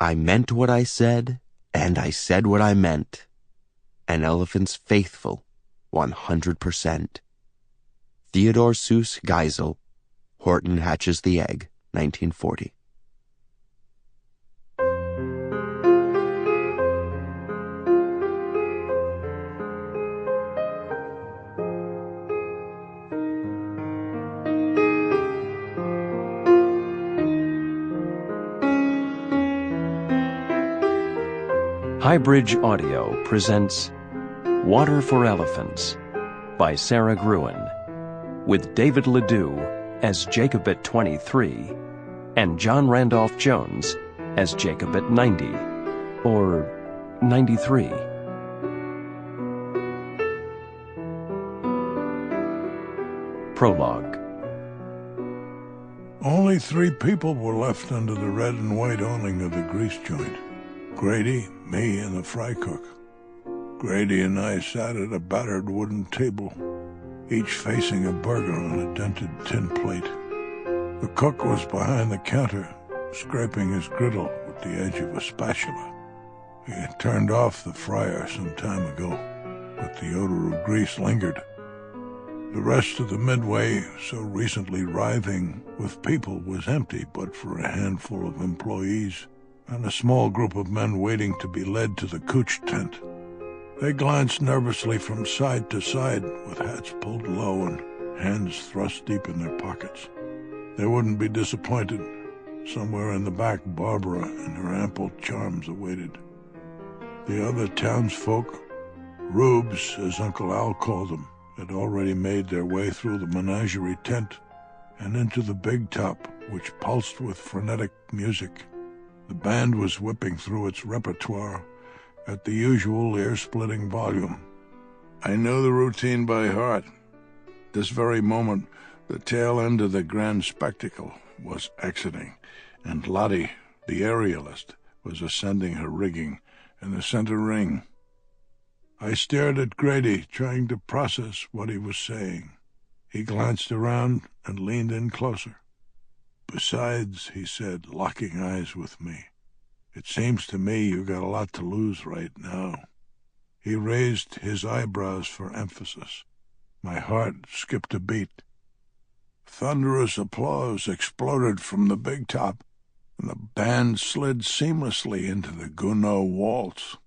I meant what I said, and I said what I meant. An elephant's faithful, 100%. Theodore Seuss Geisel, Horton Hatches the Egg, 1940. Highbridge Audio presents Water for Elephants by Sara Gruen, with David LeDoux as Jacob at 23 and John Randolph Jones as Jacob at 90, or 93. Prologue. Only 3 people were left under the red and white awning of the grease joint. Grady, me, and the fry cook. Grady and I sat at a battered wooden table, each facing a burger on a dented tin plate. The cook was behind the counter, scraping his griddle with the edge of a spatula. He had turned off the fryer some time ago, but the odor of grease lingered. The rest of the midway, so recently writhing with people, was empty but for a handful of employees and a small group of men waiting to be led to the cooch tent. They glanced nervously from side to side, with hats pulled low and hands thrust deep in their pockets. They wouldn't be disappointed. Somewhere in the back, Barbara and her ample charms awaited. The other townsfolk, rubes, as Uncle Al called them, had already made their way through the menagerie tent and into the big top, which pulsed with frenetic music. The band was whipping through its repertoire at the usual ear-splitting volume. I knew the routine by heart. This very moment, the tail end of the grand spectacle was exiting, and Lottie, the aerialist, was ascending her rigging in the center ring. I stared at Grady, trying to process what he was saying. He glanced around and leaned in closer. "Besides," he said, locking eyes with me, "it seems to me you got a lot to lose right now." He raised his eyebrows for emphasis. My heart skipped a beat. Thunderous applause exploded from the big top, and the band slid seamlessly into the Gounod waltz.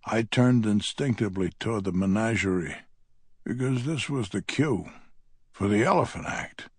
I turned instinctively toward the menagerie, because this was the cue for the elephant act.